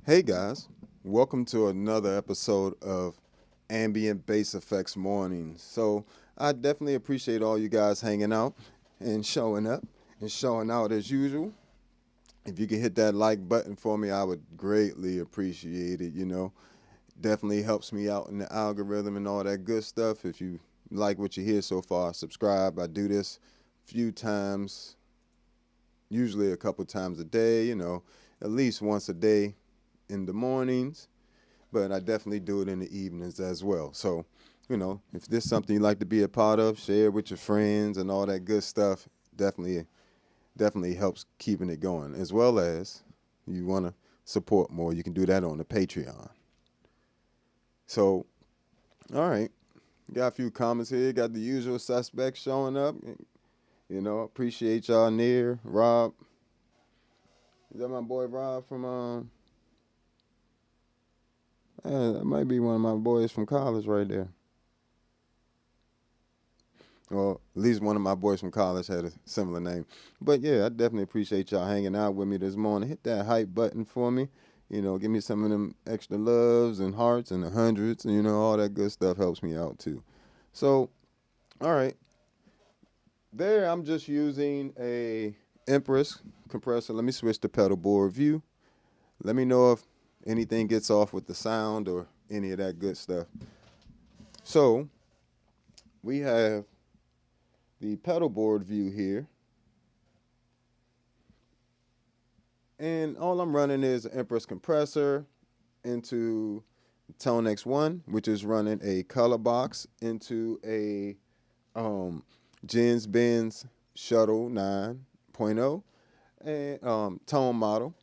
Hey guys, welcome to another episode of Ambient Bass Effects Mornings. So I definitely appreciate all you guys hanging out and showing up and showing out as usual. If you could hit that like button for me, I would greatly appreciate it. Definitely helps me out in the algorithm and all that good stuff. If you like what you hear so far, subscribe. I do this a few times, usually a couple times a day, at least once a day in the mornings, but I definitely do it in the evenings as well. So, if this is something you'd like to be a part of, share it with your friends and all that good stuff. Definitely helps keeping it going. As well as you want to support more, you can do that on the Patreon. So, all right, got a few comments here. Got the usual suspects showing up. Appreciate y'all. Near Rob. Is that my boy Rob from That might be one of my boys from college right there. Well, at least one of my boys from college had a similar name. But yeah, I definitely appreciate y'all hanging out with me this morning. Hit that hype button for me. Give me some of them extra loves and hearts and the hundreds. And, all that good stuff helps me out too. So, all right. There, I'm just using a Empress compressor. Let me switch to pedal board view. Let me know if anything gets off with the sound or any of that good stuff. So, we have the pedal board view here. And all I'm running is an Empress compressor into ToneX 1, which is running a color box into a Jens Benz Shuttle 9.0 and tone model.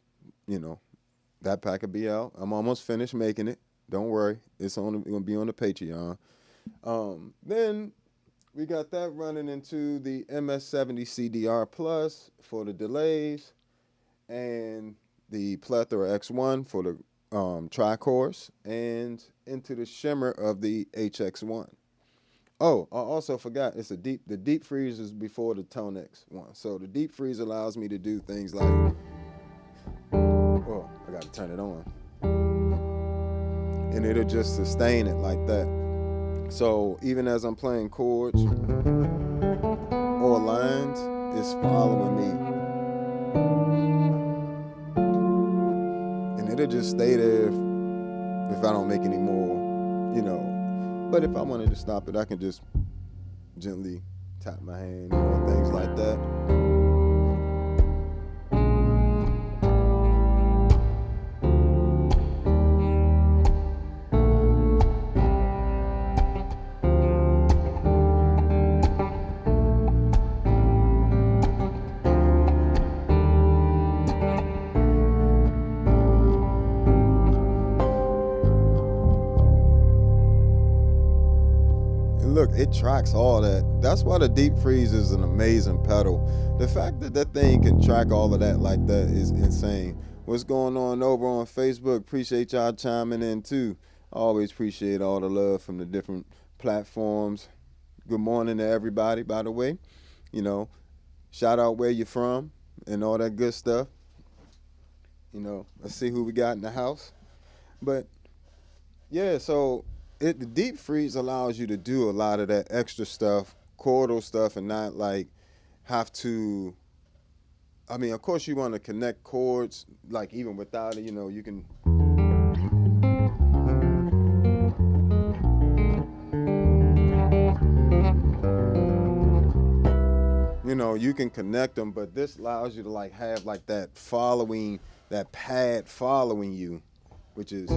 That pack will be out. I'm almost finished making it. Don't worry. It's going to be on the Patreon. Then we got that running into the MS-70 CDR Plus for the delays and the Plethora X1 for the tri-course and into the shimmer of the HX1. Oh, I also forgot the deep freeze is before the ToneX one. So the deep freeze allows me to do things like, oh, I got to turn it on. And it'll just sustain it like that. So even as I'm playing chords or lines, it's following me. And it'll just stay there if I don't make any more, But if I wanted to stop it, I can just gently tap my hand, things like that. Look, it tracks all that. That's why the deep freeze is an amazing pedal. The fact that that thing can track all of that like that is insane. What's going on over on Facebook? Appreciate y'all chiming in too. Always appreciate all the love from the different platforms. Good morning to everybody, by the way. Shout out where you're from and all that good stuff. Let's see who we got in the house. But yeah, so the deep freeze allows you to do a lot of that extra stuff, chordal stuff, and not like have to. I mean, of course, you want to connect chords, like even without it, you can. You can connect them, but this allows you to like have like that pad following you, which is.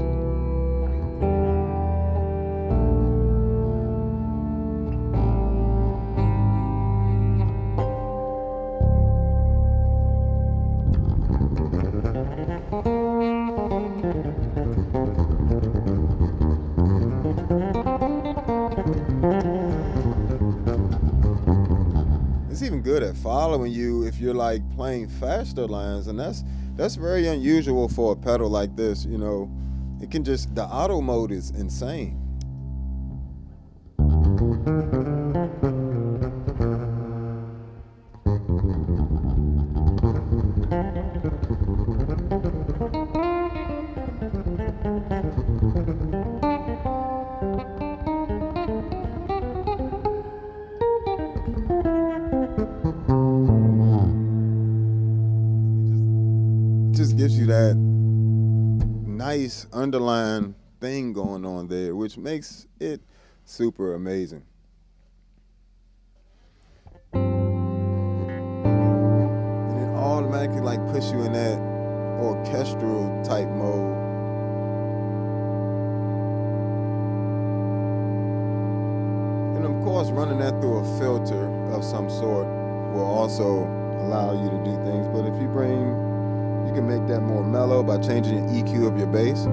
It's even good at following you if you're like playing faster lines, and that's very unusual for a pedal like this. It can just, the auto mode is insane. Just gives you that nice underlying thing going on there, which makes it super amazing. And it automatically like puts you in that orchestral type mode. And of course, running that through a filter of some sort will also allow you to do things. But if you can make that more mellow by changing the EQ of your bass.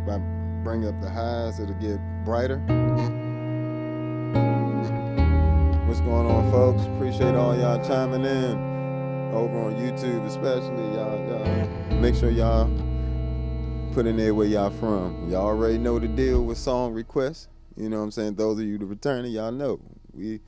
By bringing up the highs, it'll get brighter. What's going on, folks? Appreciate all y'all chiming in. over on YouTube, especially y'all make sure y'all put in there where y'all from. Y'all already know the deal with song requests. You know what I'm saying? Those of you that returning, y'all know we.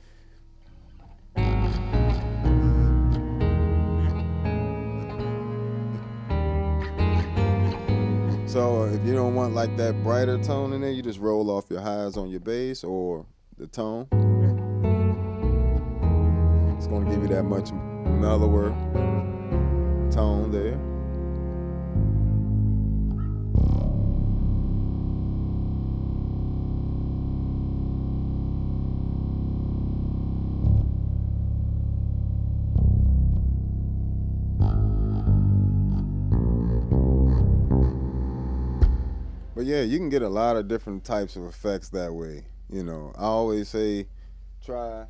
So if you don't want like that brighter tone in there, you just roll off your highs on your bass or the tone. It's gonna give you that much mellower tone there. But yeah, you can get a lot of different types of effects that way. You know, I always say try.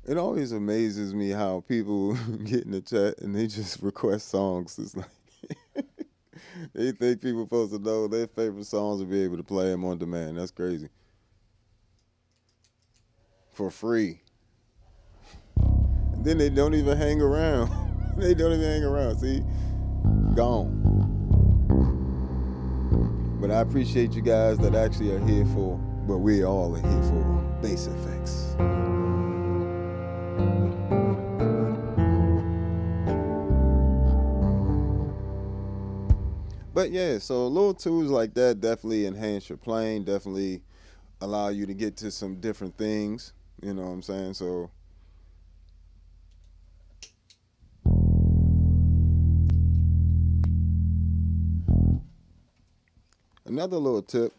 It always amazes me how people get in the chat and they just request songs. It's like they think people supposed to know their favorite songs and be able to play them on demand. That's crazy. For free. And then they don't even hang around. They don't even hang around. See? Gone. But I appreciate you guys that actually are here for what we all are here for. Bass effects. But yeah, so little tools like that definitely enhance your playing, definitely allow you to get to some different things. You know what I'm saying? So another little tip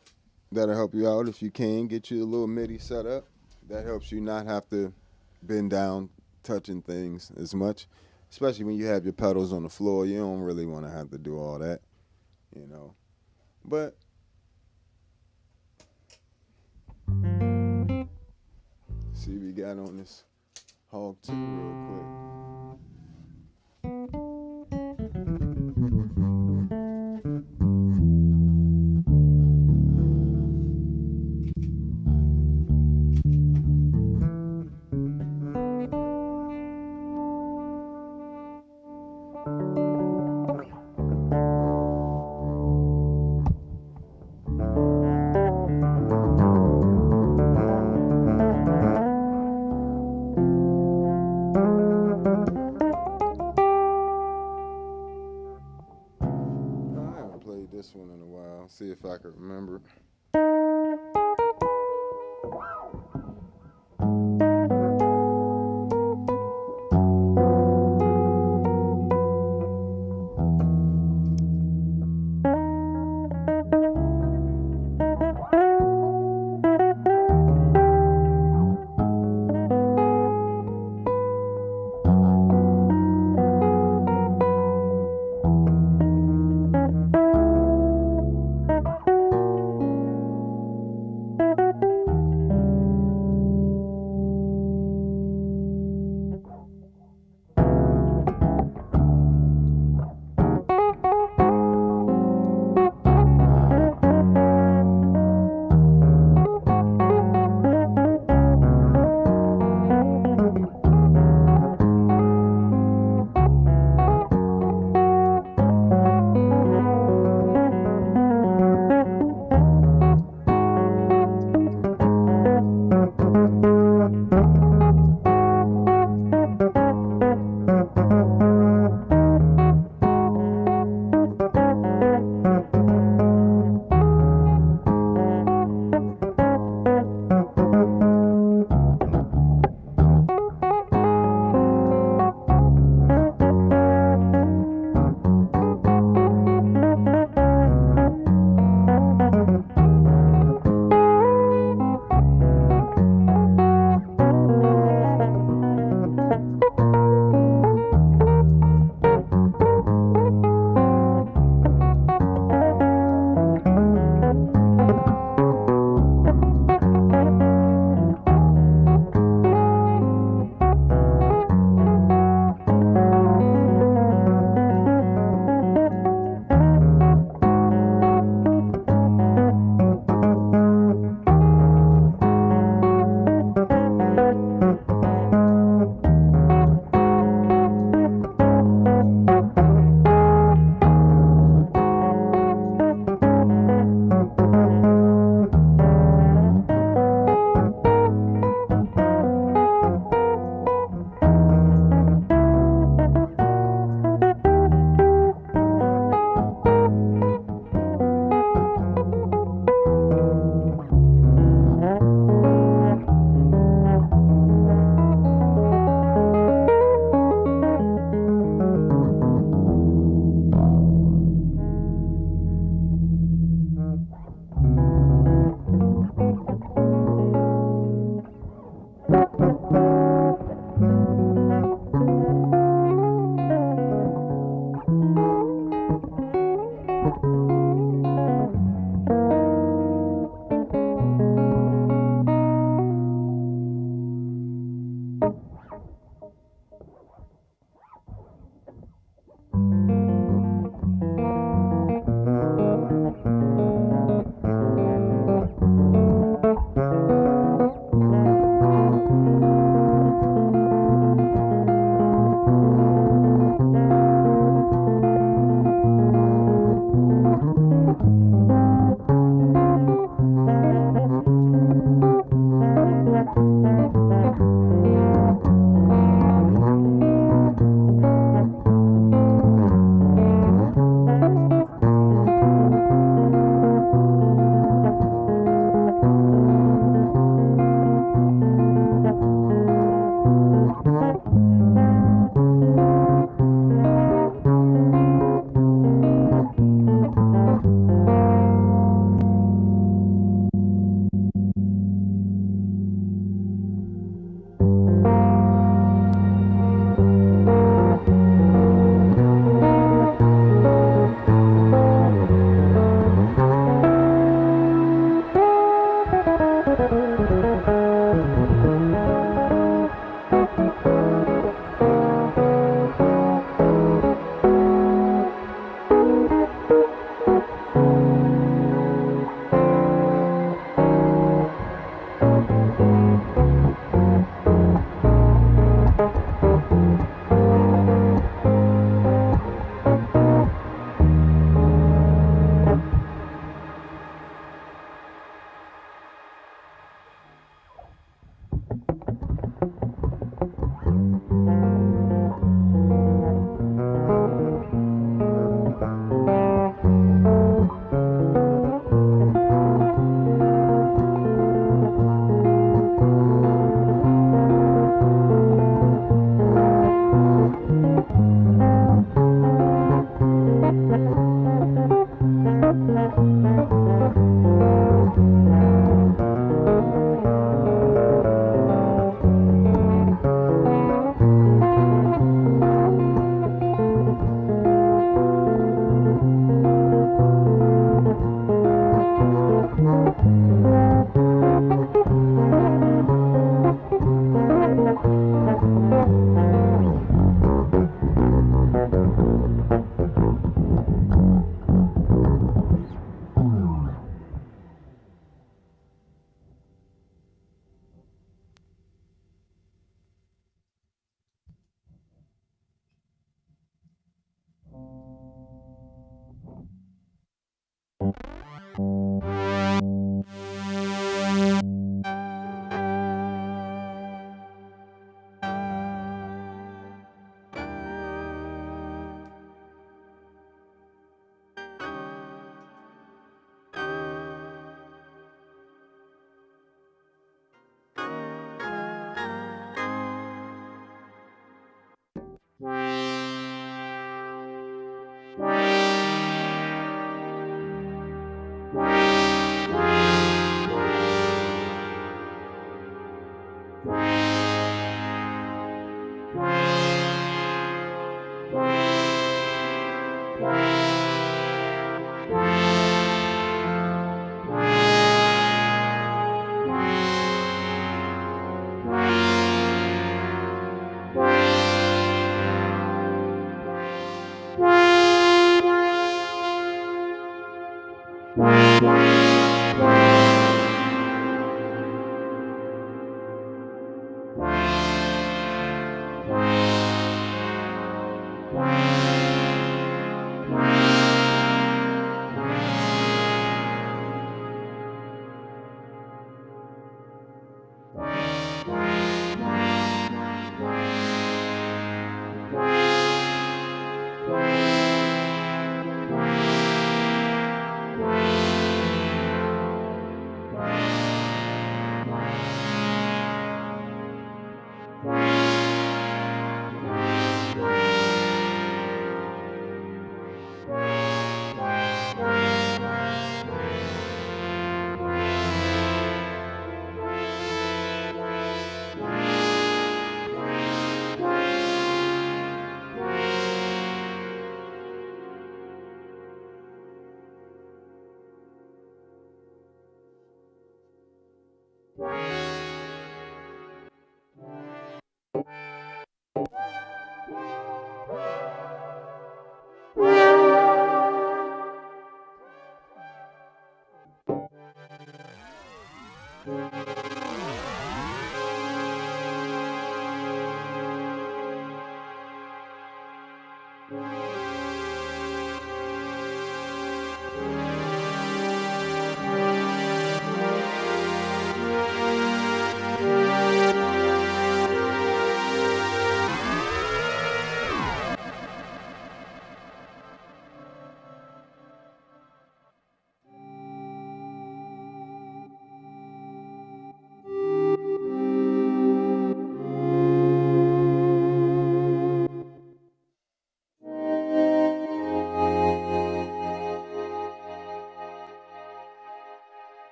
that'll help you out if you can get you a little MIDI set up. That helps you not have to bend down touching things as much, especially when you have your pedals on the floor. You don't really want to have to do all that, you know. But see, we got on this Hog 2 real quick. This one in a while. See if I can remember.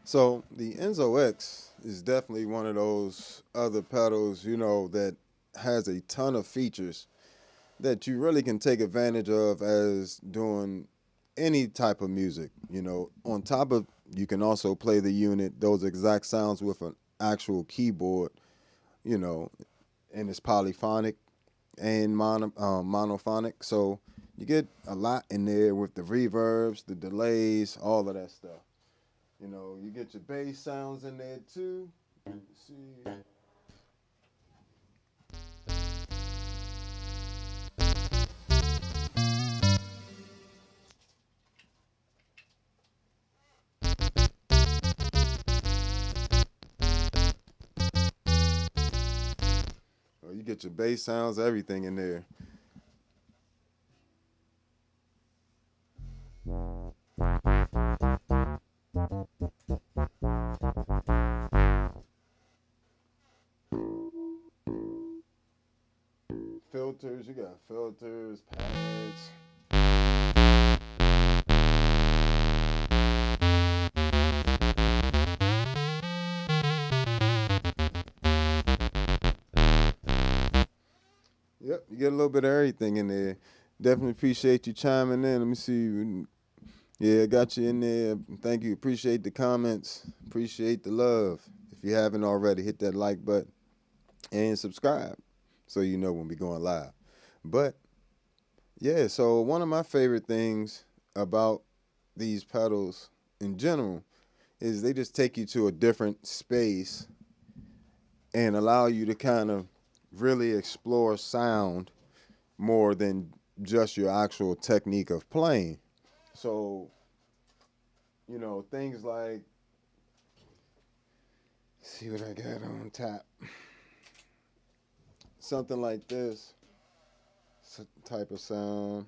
So the Enzo X is definitely one of those other pedals, that has a ton of features that you really can take advantage of as doing any type of music. On top of, you can also play the unit, those exact sounds with an actual keyboard, you know, and it's polyphonic and monophonic. So you get a lot in there with the reverbs, the delays, all of that stuff. You get your bass sounds in there too. Let's see. You get your bass sounds, everything in there. Filters, you got filters, pads. Yep, you get a little bit of everything in there. Definitely appreciate you chiming in. Let me see. Yeah, got you in there. Thank you. Appreciate the comments. Appreciate the love. If you haven't already, hit that like button and subscribe so you know when we're going live. But yeah, so one of my favorite things about these pedals in general is they just take you to a different space and allow you to kind of really explore sound more than just your actual technique of playing. So, things like, see what I got on tap. Something like this type of sound.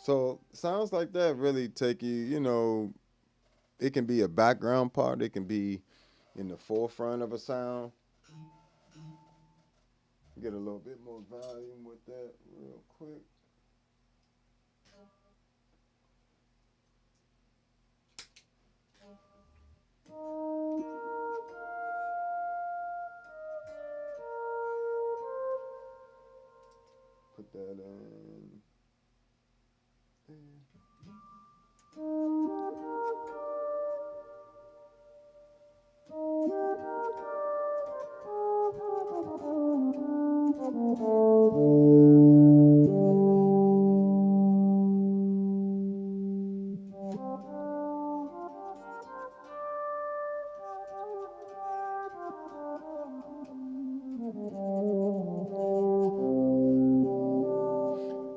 So sounds like that really take you, it can be a background part, it can be in the forefront of a sound. Get a little bit more volume with that real quick. Put that in.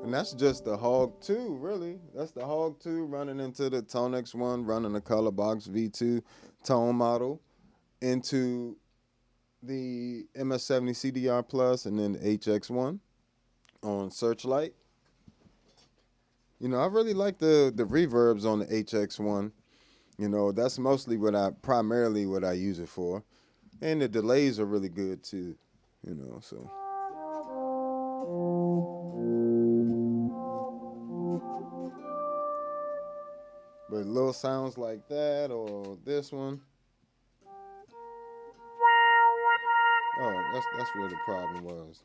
And that's just the Hog 2, really. That's the Hog 2 running into the ToneX 1, running the Color Box V2 tone model into the MS-70 CDR Plus and then the HX1 on Searchlight. I really like the reverbs on the HX1. That's mostly primarily what I use it for. And the delays are really good too, so. But little sounds like that or this one. Oh, that's where the problem was.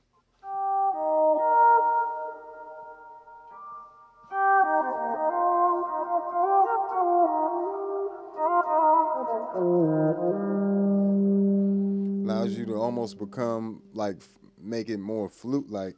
Allows you to almost become like make it more flute like.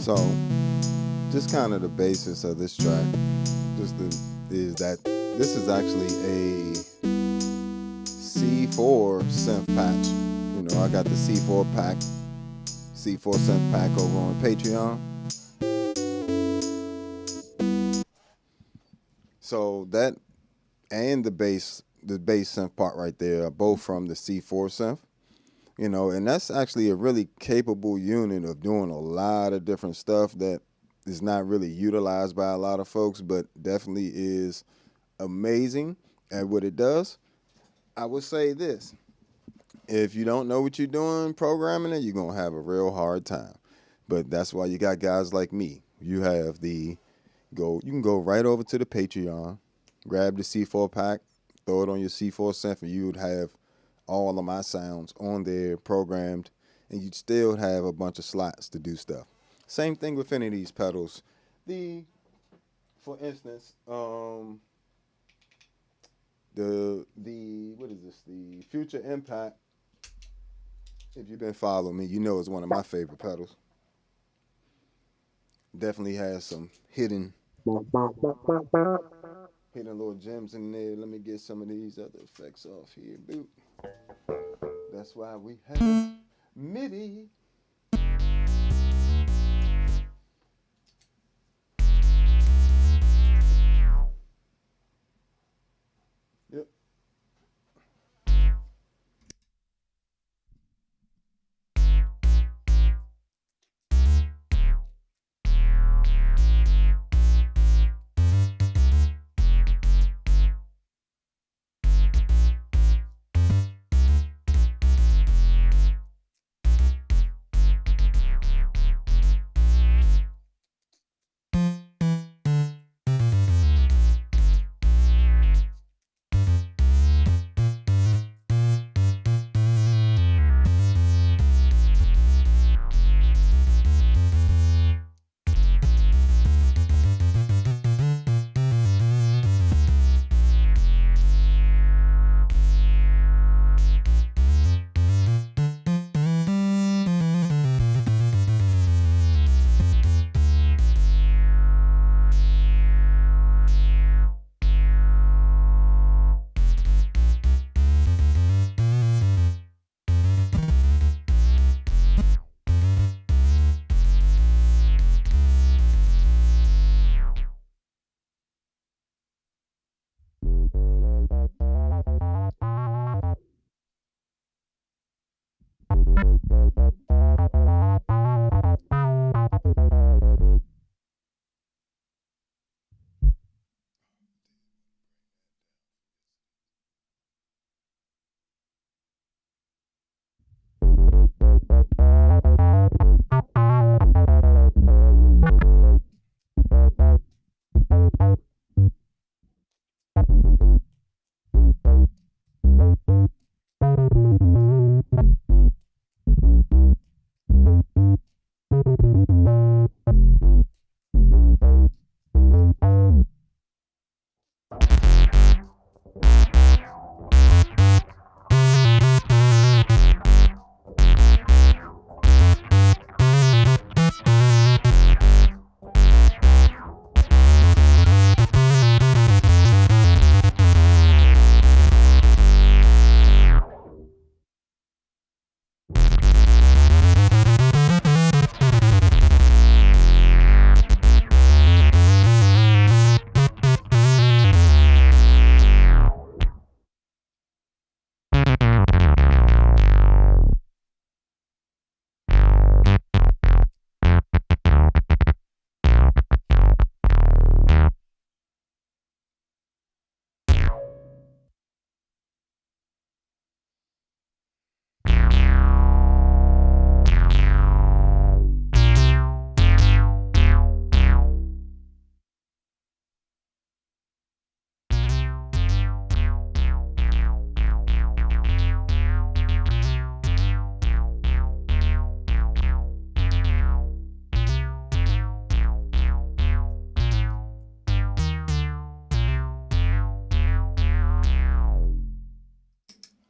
So, just kind of the basis of this track, is that this is actually a C4 synth patch. You know, I got the C4 synth pack over on Patreon. So that and the bass synth part right there are both from the C4 synth. You know, and that's actually a really capable unit of doing a lot of different stuff that is not really utilized by a lot of folks, but definitely is amazing at what it does. I would say this: if you don't know what you're doing programming it, you're going to have a real hard time. But that's why you got guys like me. You can go right over to the Patreon, grab the C4 pack, throw it on your C4 synth, and you would have all of my sounds on there programmed, and you'd still have a bunch of slots to do stuff. Same thing with any of these pedals. The, for instance, the what is this? The Future Impact. If you've been following me, you know it's one of my favorite pedals. Definitely has some hidden little gems in there. Let me get some of these other effects off here. Boop. That's why we have MIDI. Yep.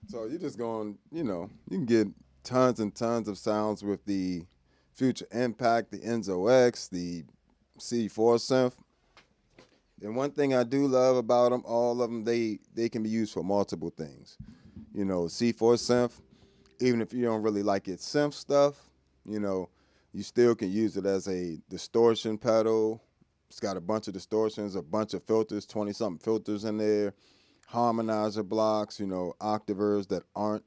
So you're just going, you can get tons and tons of sounds with the Future Impact, the Enzo X, the C4 synth. And one thing I do love about them, all of them, they can be used for multiple things. C4 synth, even if you don't really like its synth stuff, you know, you still can use it as a distortion pedal. It's got a bunch of distortions, a bunch of filters, 20 something filters in there, harmonizer blocks, octavers that aren't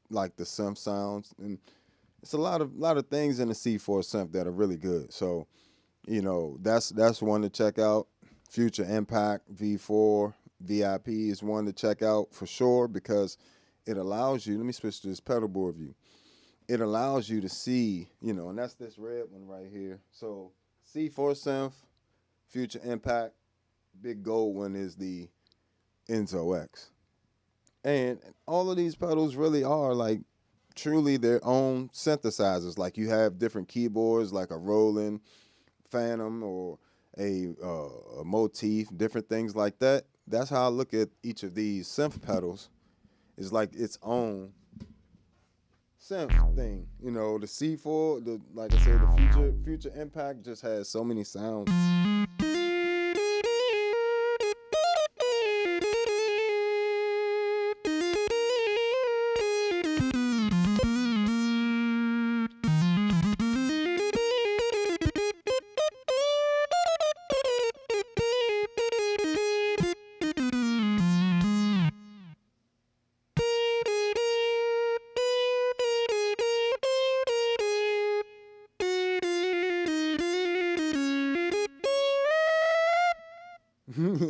like the synth sounds. And it's a lot of things in the C4 synth that are really good. So, that's one to check out. Future Impact V4 VIP is one to check out for sure because it allows you, let me switch to this pedal board view. It allows you to see, and that's this red one right here. So C4 synth, Future Impact, big gold one is the Enzo X. And all of these pedals really are like truly their own synthesizers. Like you have different keyboards, like a Roland Phantom or a Motif, different things like that. That's how I look at each of these synth pedals. It's like its own synth thing. You know, the C4, the like I said, the future impact just has so many sounds.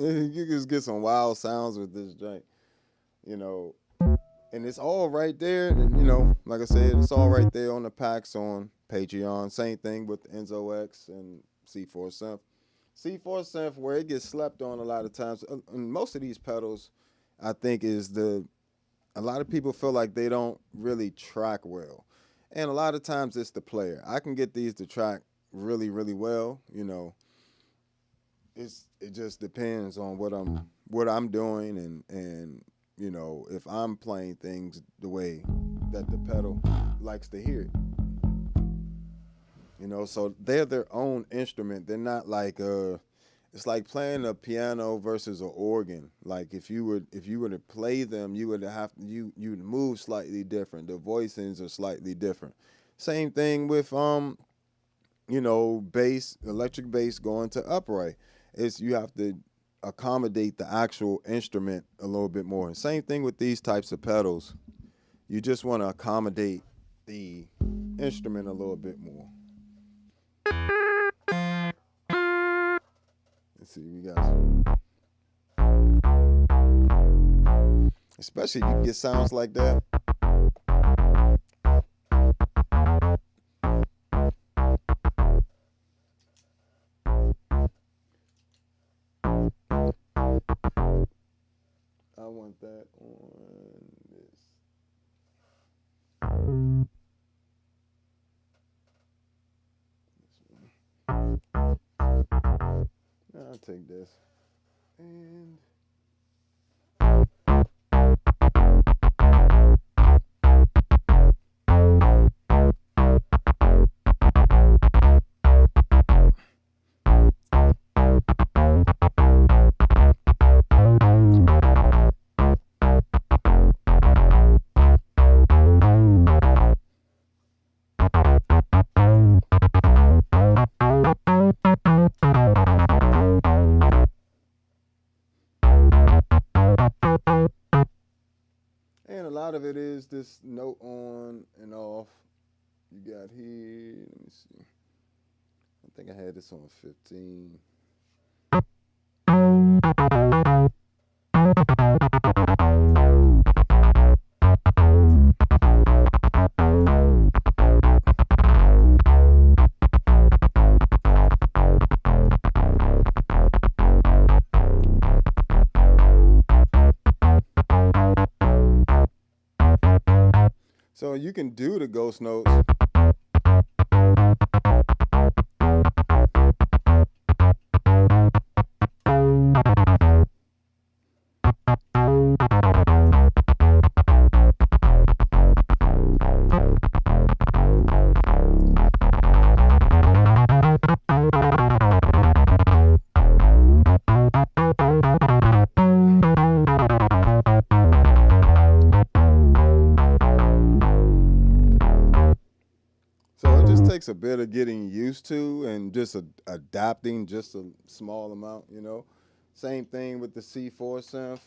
You just get some wild sounds with this joint, you know, and it's all right there. And, you know, like I said, it's all right there on the packs on Patreon. Same thing with Enzo X and C4 Synth. C4 Synth, where it gets slept on a lot of times, and most of these pedals, I think, a lot of people feel like they don't really track well. And a lot of times it's the player. I can get these to track really, really well, you know. It just depends on what I'm doing and you know, if I'm playing things the way that the pedal likes to hear it. You know, so they're their own instrument. They're not like it's like playing a piano versus an organ. Like if you were to play them, you would you'd move slightly different. The voicings are slightly different. Same thing with you know, bass, electric bass going to upright. It's you have to accommodate the actual instrument a little bit more. And same thing with these types of pedals. You just want to accommodate the instrument a little bit more. Let's see, we got especially if you get sounds like that. I want that on this. I'll take this. And a lot of it is this note on and off. You got here, let me see. I think I had this on 15. So you can do the ghost notes. Takes a bit of getting used to and just adapting just a small amount, you know. Same thing with the C4 synth.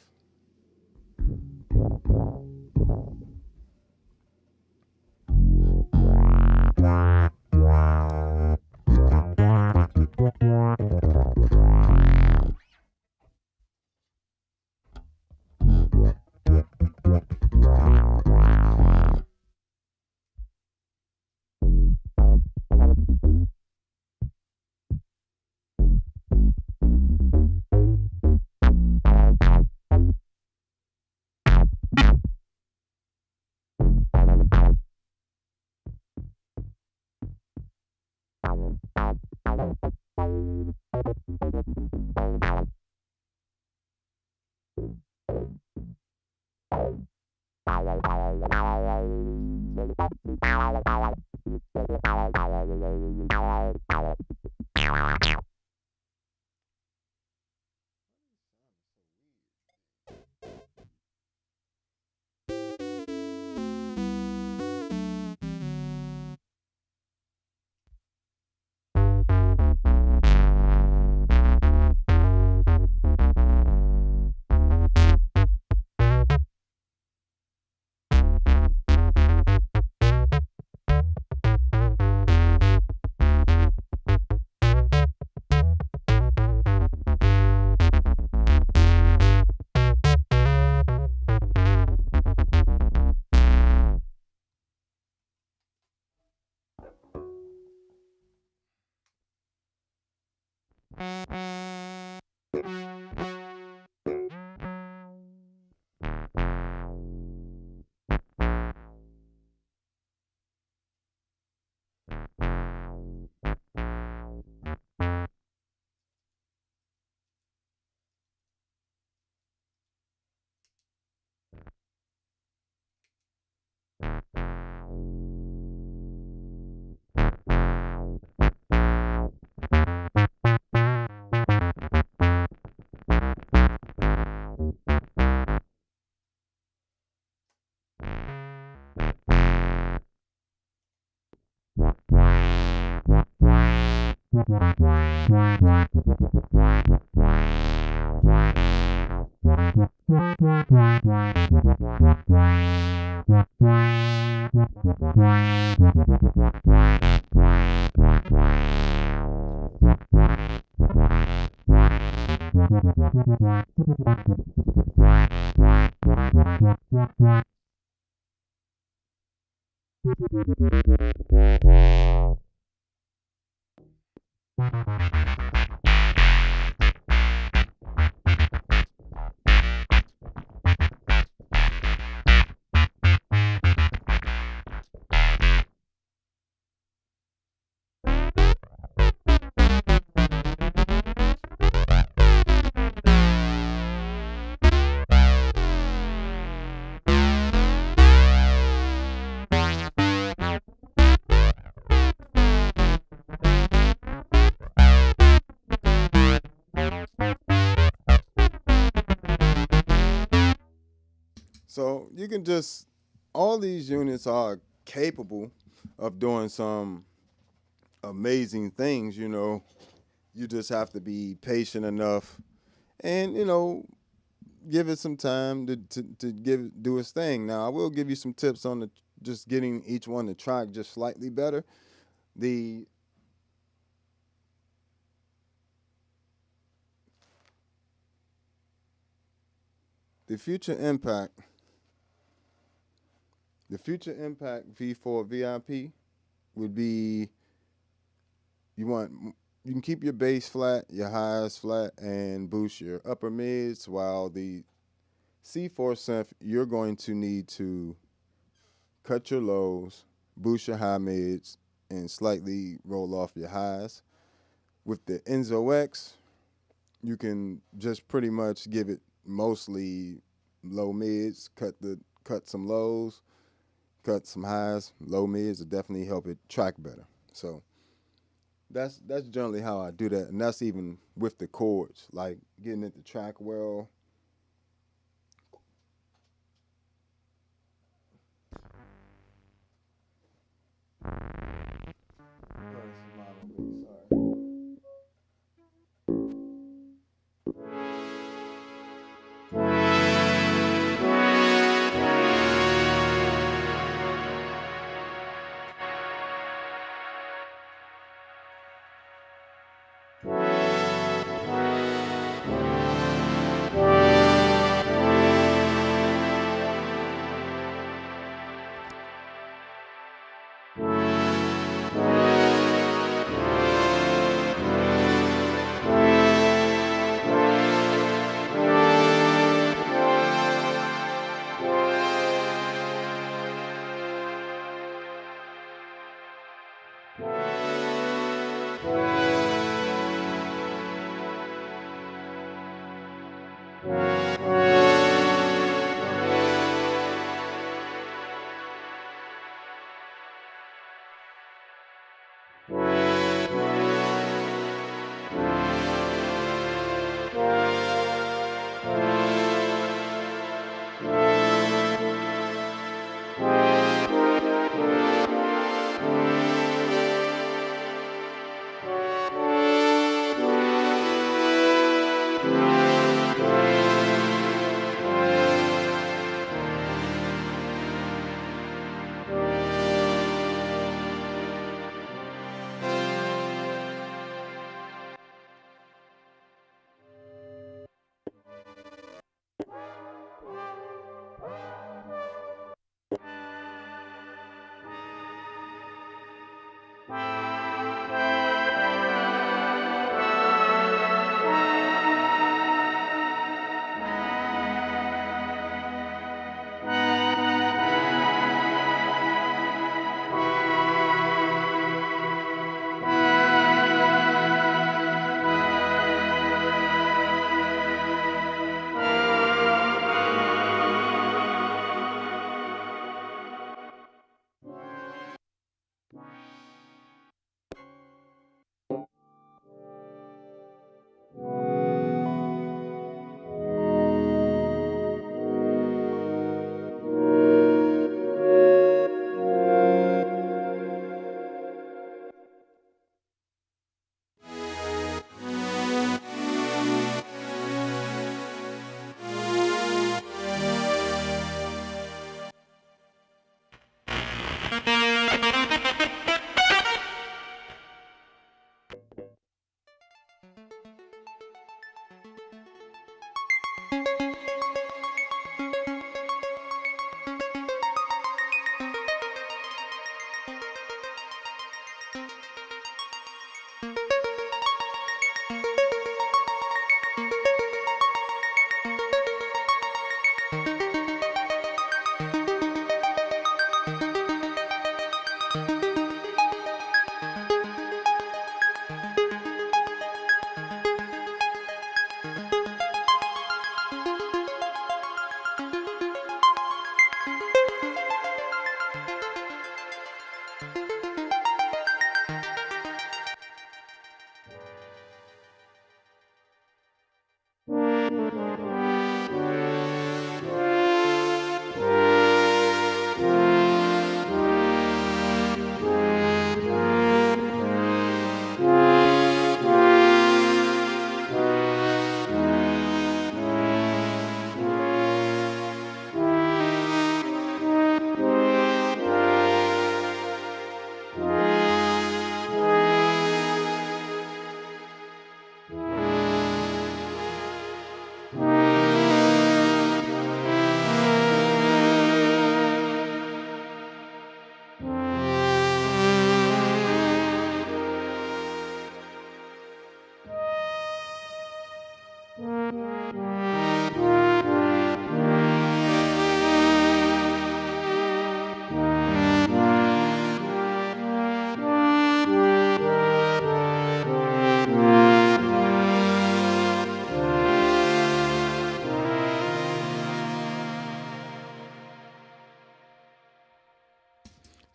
So you can just, all these units are capable of doing some amazing things, you know. You just have to be patient enough and, you know, give it some time to do its thing. Now, I will give you some tips on the just getting each one to track just slightly better. The the future impact the future impact V4 VIP would be, you want, you can keep your bass flat, your highs flat, and boost your upper mids, while the C4 synth, you're going to need to cut your lows, boost your high mids, and slightly roll off your highs. With the Enzo X, you can just pretty much give it mostly low mids, cut some lows, cut some highs, low mids will definitely help it track better. So that's generally how I do that, and that's even with the chords, like getting it to track well.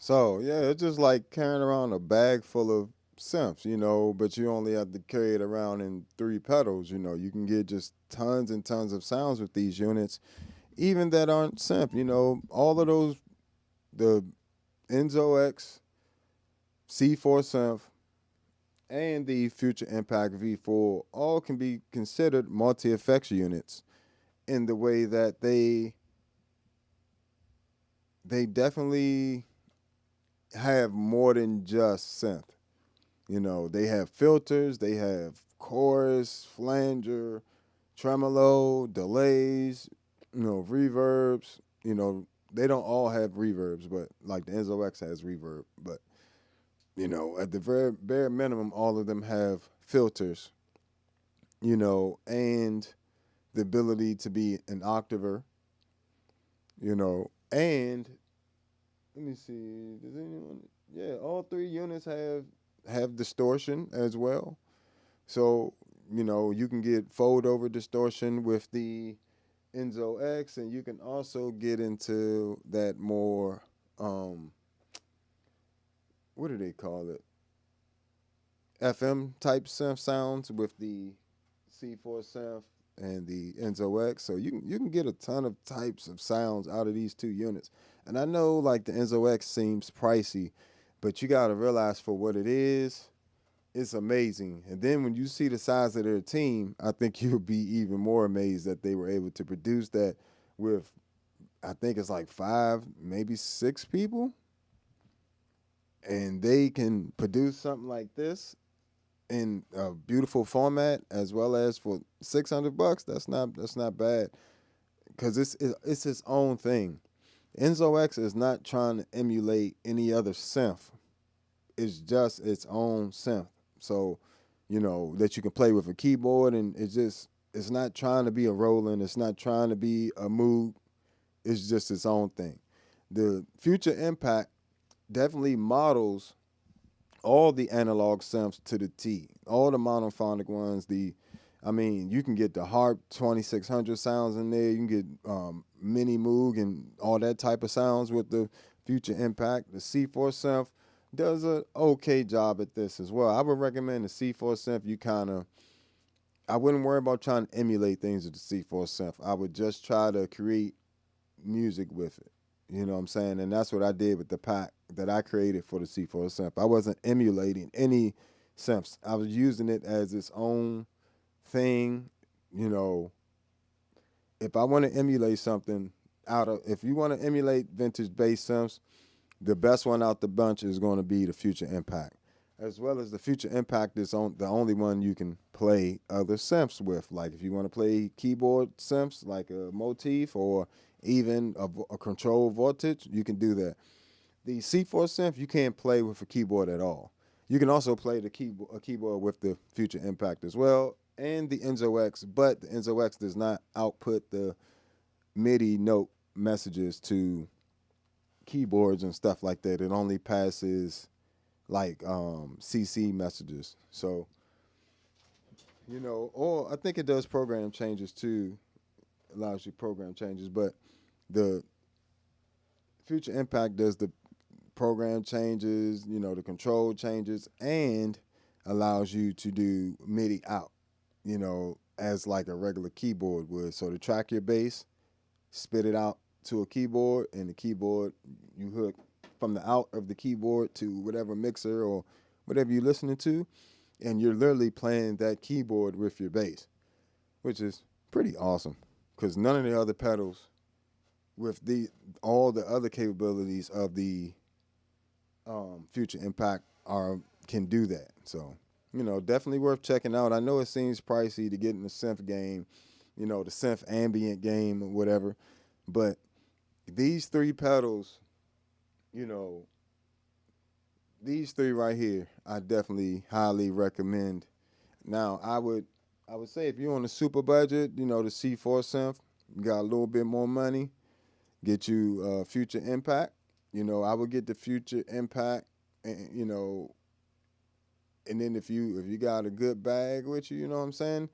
So yeah, it's just like carrying around a bag full of synths, but you only have to carry it around in three pedals. You can get just tons and tons of sounds with these units, even that aren't synth. All of those, the Enzo X, C4 synth, and the Future Impact V4 all can be considered multi effects units in the way that they definitely have more than just synth. They have filters, they have chorus, flanger, tremolo, delays, reverbs. They don't all have reverbs, but like the Enzo X has reverb. But, at the very bare minimum, all of them have filters, and the ability to be an octaver, and let me see, does anyone, yeah, all three units have distortion as well. So, you can get fold over distortion with the Enzo X, and you can also get into that more, what do they call it? FM type synth sounds with the C4 synth and the Enzo X. So you can get a ton of types of sounds out of these two units. And I know like the Enzo X seems pricey, but you got to realize for what it is, it's amazing. And then when you see the size of their team, I think you'll be even more amazed that they were able to produce that with, I think it's like 5, maybe 6 people. And they can produce something like this in a beautiful format as well as for $600. That's not bad because it's its own thing. Enzo X is not trying to emulate any other synth. It's just its own synth. So, that you can play with a keyboard, and it's not trying to be a Roland. It's not trying to be a Moog. It's just its own thing. The Future Impact definitely models all the analog synths to the T. All the monophonic ones. You can get the Harp 2600 sounds in there. You can get Mini Moog and all that type of sounds with the Future Impact. The C4 synth does an okay job at this as well. I would recommend the C4 synth. I wouldn't worry about trying to emulate things with the C4 synth. I would just try to create music with it. You know what I'm saying? And that's what I did with the pack that I created for the C4 synth. I wasn't emulating any synths. I was using it as its own thing. You know, if I want to emulate something if you want to emulate vintage bass synths, the best one out the bunch is going to be the Future Impact. As well as the Future Impact is the only one you can play other synths with. Like if you want to play keyboard synths like a motif or even a control voltage, you can do that. The C4 synth you can't play with a keyboard at all. You can also play a keyboard with the Future Impact as well and the Enzo X, but the Enzo X does not output the MIDI note messages to keyboards and stuff like that. It only passes like CC messages. So, or I think it does program changes too, allows you program changes, but the Future Impact does the program changes, the control changes, and allows you to do MIDI out, as like a regular keyboard would. So to track your bass, spit it out to a keyboard, and the keyboard you hook from the out of the keyboard to whatever mixer or whatever you're listening to, and you're literally playing that keyboard with your bass, which is pretty awesome because none of the other pedals with all the other capabilities of the Future Impact can do that. So, definitely worth checking out. I know it seems pricey to get in the synth game, the synth ambient game or whatever, but these three pedals, these three right here, I definitely highly recommend. Now, I would say if you're on a super budget, the C4 synth, you got a little bit more money, get you Future Impact. I would get the Future Impact, and and then if you got a good bag with you, you know what I'm saying,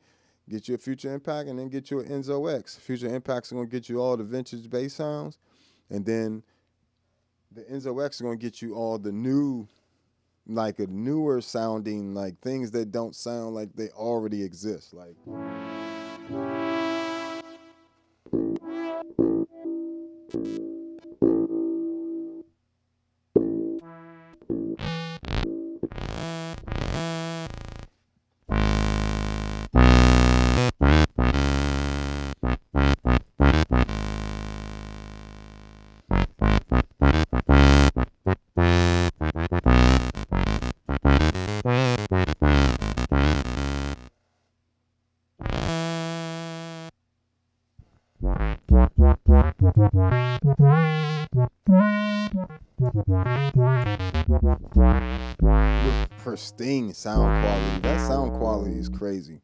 get you a Future Impact, and then get you an Enzo X. Future Impact's gonna get you all the vintage bass sounds, and then The Enzo X is gonna get you all the new, like a newer sounding, like things that don't sound like they already exist. Like with pristine sound quality. That sound quality is crazy.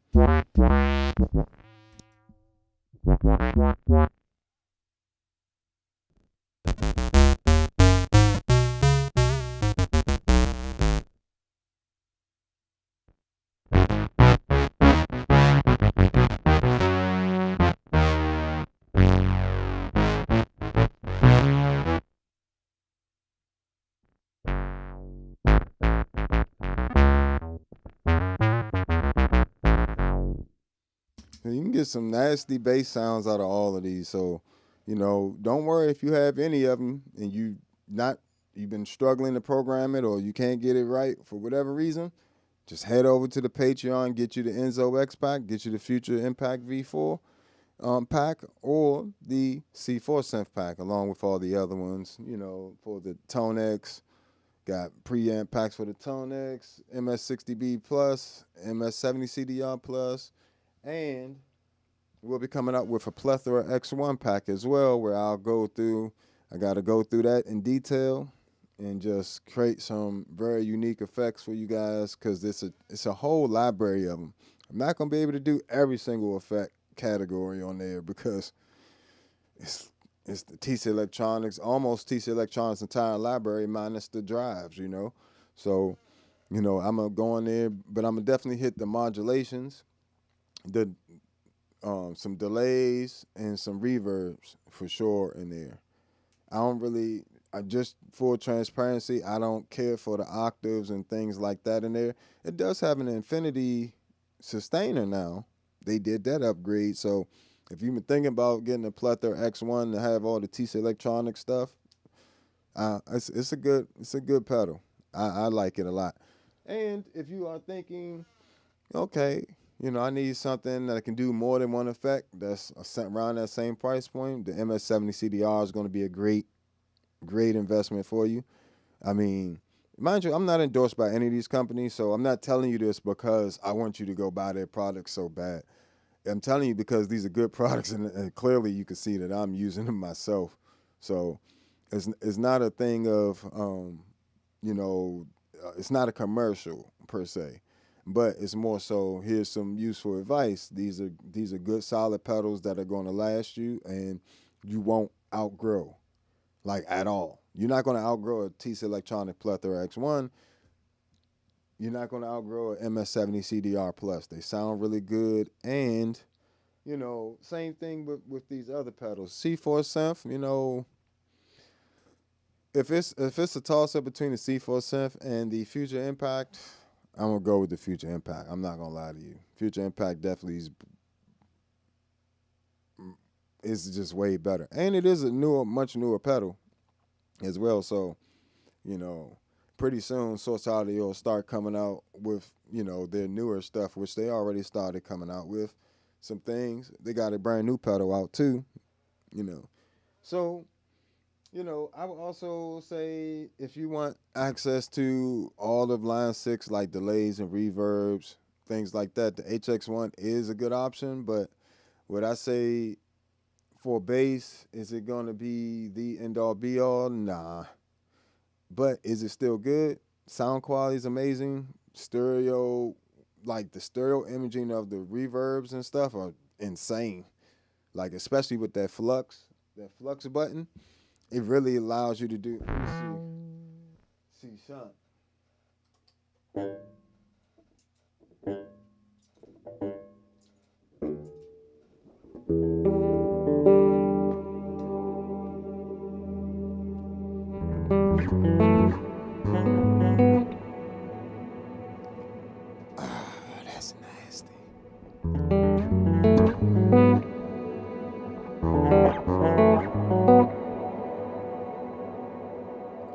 And you can get some nasty bass sounds out of all of these. So, don't worry if you have any of them and you've been struggling to program it or you can't get it right for whatever reason. Just head over to the Patreon, get you the Enzo X pack, get you the Future Impact V4 pack, or the C4 synth pack, along with all the other ones. For the ToneX, got preamp packs for the ToneX, MS-60B plus, MS-70 CDR plus, and we'll be coming up with a plethora X1 pack as well, where I got to go through that in detail and just create some very unique effects for you guys, because it's a whole library of them. I'm not going to be able to do every single effect category on there because it's the TC Electronics, almost TC Electronics entire library minus the drives, So, I'm going to go on there, but I'm going to definitely hit the modulations, the some delays, and some reverbs for sure in there. I just, full transparency, I don't care for the octaves and things like that in there. It does have an Infinity sustainer now. They did that upgrade. So if you've been thinking about getting a Plethora X1 to have all the TC Electronics stuff, it's a good pedal. I like it a lot. And if you are thinking, okay, I need something that can do more than one effect that's around that same price point, the MS-70 CDR is going to be a great investment for you. I mean, mind you, I'm not endorsed by any of these companies, so I'm not telling you this because I want you to go buy their products so bad. I'm telling you because these are good products, and clearly you can see that I'm using them myself. So it's not a thing of, it's not a commercial per se, but it's more so, here's some useful advice. These are good solid pedals that are going to last you, and you won't outgrow, like, at all. You're not going to outgrow a TC Electronic Plethora X1. You're not going to outgrow an MS-70 CDR Plus. They sound really good, and same thing with these other pedals. C4 synth, if it's a toss up between the C4 synth and the Future Impact, I'm gonna go with the Future Impact. I'm not gonna lie to you. Future Impact definitely is just way better, and it is a much newer pedal as well. So, pretty soon Source Audio will start coming out with their newer stuff, which they already started coming out with some things. They got a brand new pedal out too, So, I would also say, if you want access to all of Line 6, like delays and reverbs, things like that, the HX1 is a good option. But would I say for bass, is it going to be the end-all, be-all? Nah. But is it still good? Sound quality is amazing. Stereo, like the stereo imaging of the reverbs and stuff are insane. Like, especially with that flux button. It really allows you to do. Let me see Sean.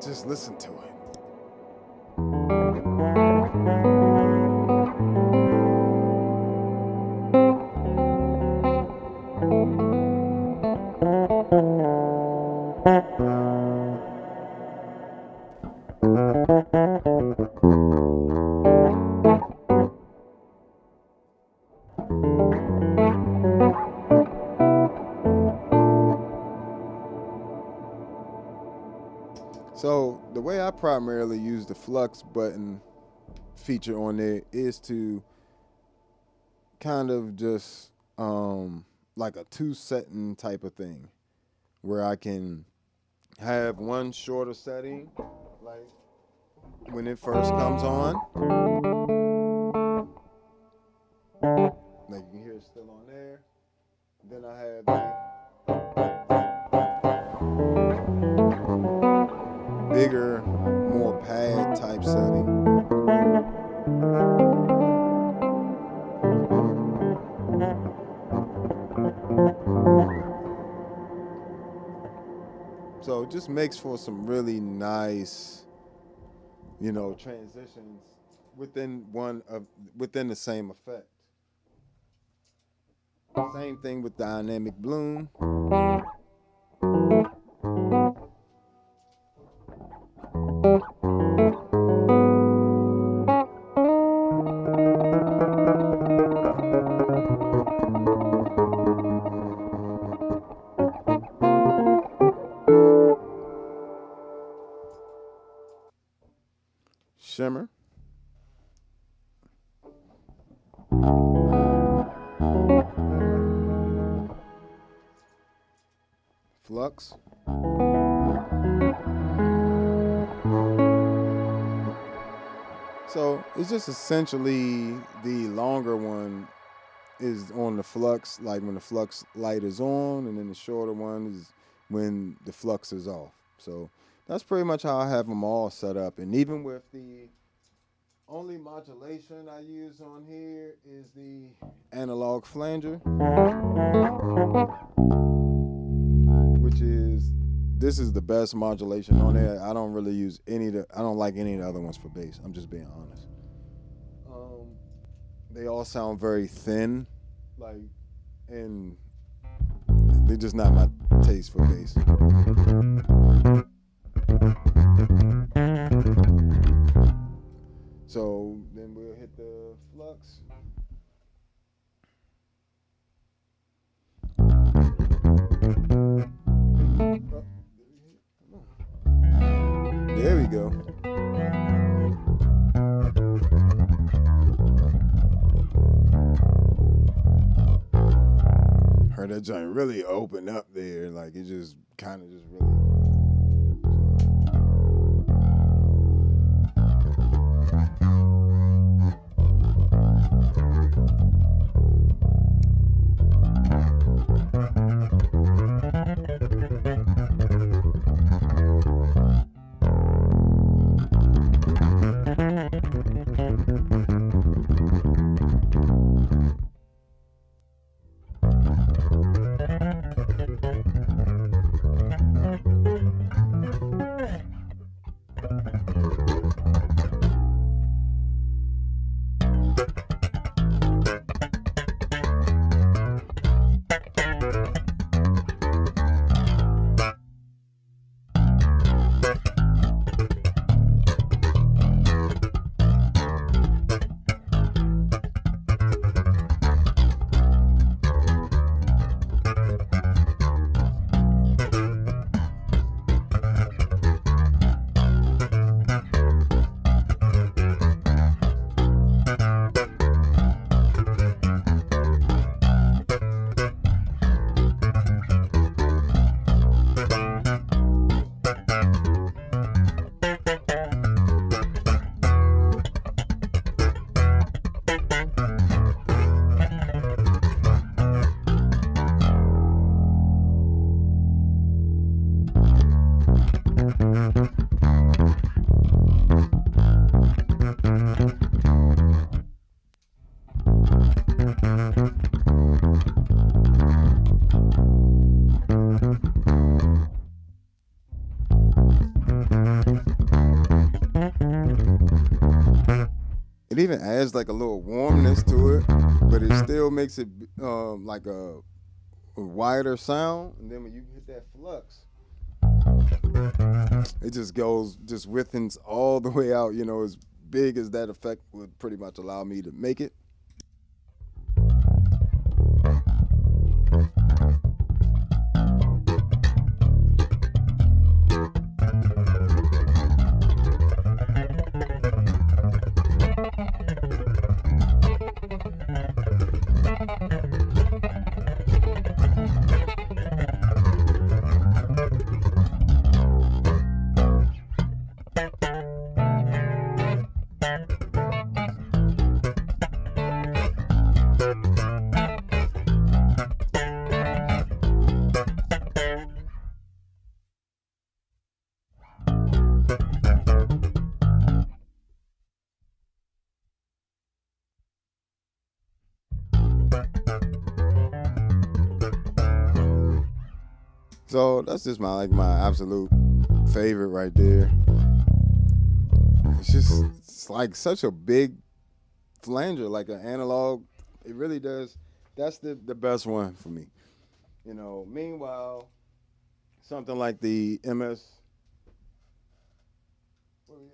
Just listen to it. So the way I primarily use the flux button feature on there is to kind of just like a 2 setting type of thing, where I can have one shorter setting, like when it first comes on, like you can hear it still on there. Then I have that bigger, more pad type setting. So it just makes for some really nice, transitions within the same effect. Same thing with dynamic bloom. Shimmer. Flux. So it's just essentially the longer one is on the flux, like when the flux light is on, and then the shorter one is when the flux is off. So that's pretty much how I have them all set up. And even with the only modulation I use on here is the analog flanger, which this is the best modulation on there. I don't really use I don't like any of the other ones for bass. I'm just being honest. They all sound very thin, and they're just not my taste for bass. So then we'll hit the flux. There we go. Heard that joint really open up there, like it just kind of just really. even adds like a little warmness to it, but it still makes it like a wider sound. And then when you hit that flux, it just goes, just widthens all the way out, you know, as big as that effect would pretty much allow me to make it. So that's just my absolute favorite right there. It's like such a big flanger, like an analog. It really does. That's the best one for me. You know, meanwhile, something like the MS. Where we at?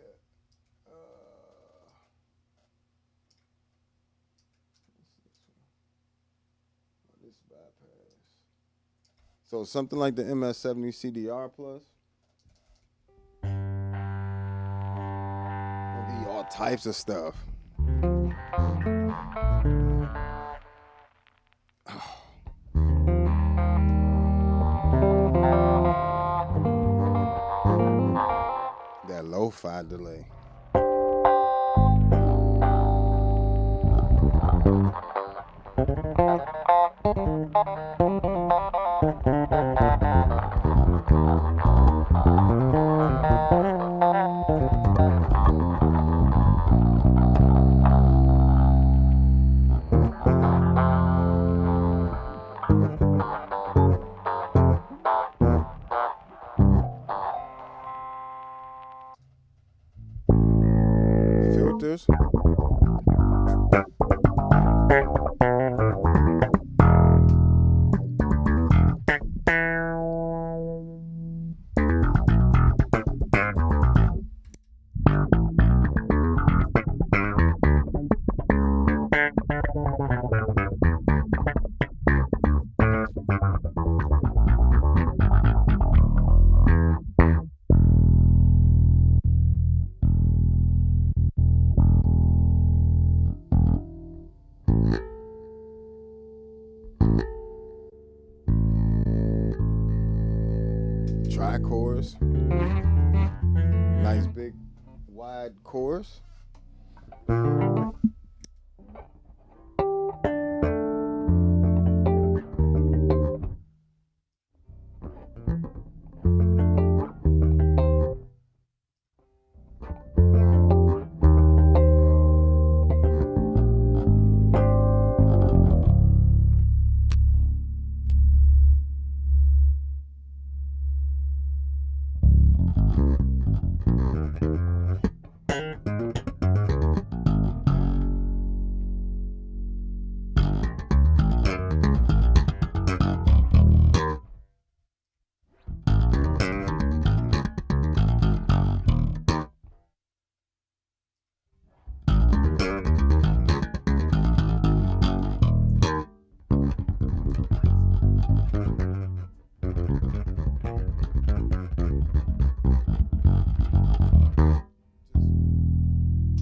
This bypass. So something like the MS-70 CDR Plus. It'll be all types of stuff. That lo-fi delay. Filters. Tri-chorus, nice big wide chorus.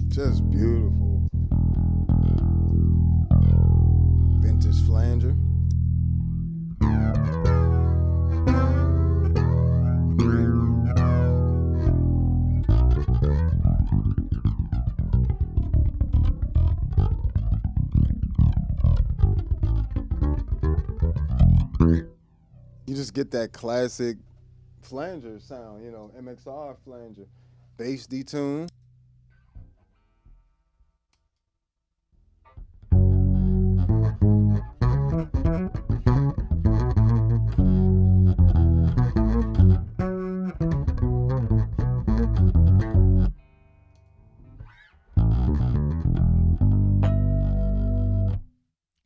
Just beautiful. Vintage flanger. You just get that classic flanger sound, you know, MXR flanger. Bass detune.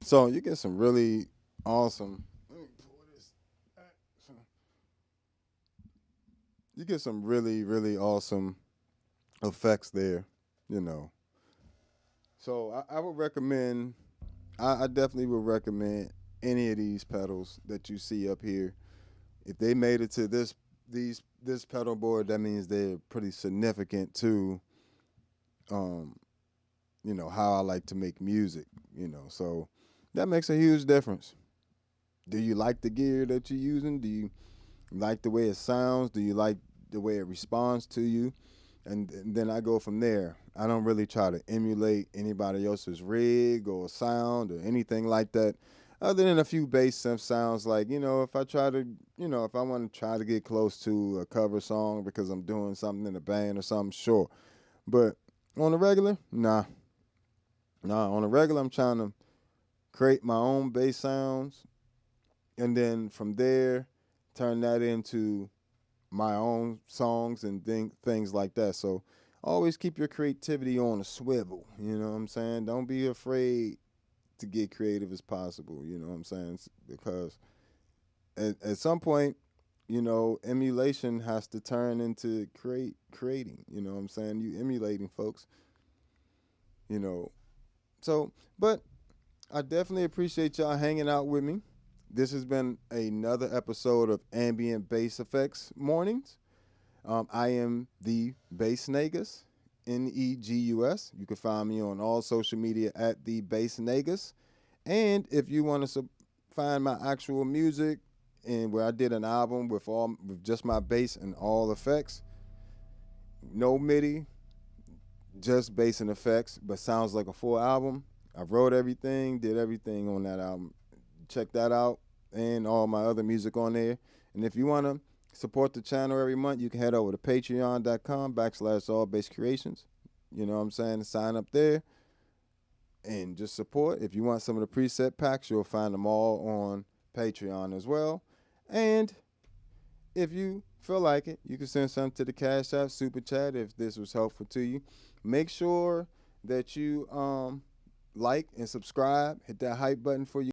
So you get some really awesome. Let me pull this back. You get some really awesome effects there. You know. So I would recommend. I definitely would recommend any of these pedals that you see up here. If they made it to this pedal board, that means they're pretty significant to um, how I like to make music, So that makes a huge difference. Do you like the gear that you're using? Do you like the way it sounds? Do you like the way it responds to you? And then I go from there. I don't really try to emulate anybody else's rig or sound or anything like that, other than a few bass synth sounds. Like, if I try to, if I want to try to get close to a cover song because I'm doing something in a band or something, sure. But on the regular, nah. Nah, on the regular, I'm trying to create my own bass sounds, and then from there, turn that into my own songs and things like that. So always keep your creativity on a swivel. You know what I'm saying? Don't be afraid to get creative as possible. You know what I'm saying? Because at some point, emulation has to turn into creating. You know what I'm saying? You emulating folks. You know. So, but I definitely appreciate y'all hanging out with me. This has been another episode of Ambient Bass Effects Mornings. I am the Bass Negus, Negus. You can find me on all social media at the Bass Negus. And if you want to find my actual music, and where I did an album with just my bass and all effects, no MIDI, just bass and effects, but sounds like a full album. I wrote everything, did everything on that album. Check that out and all my other music on there. And if you want to support the channel every month, you can head over to patreon.com/allbasscreations. You know what I'm saying? Sign up there and just support. If you want some of the preset packs, you'll find them all on Patreon as well. And if you feel like it, you can send something to the Cash App Super Chat if this was helpful to you. Make sure that you like and subscribe. Hit that hype button for you.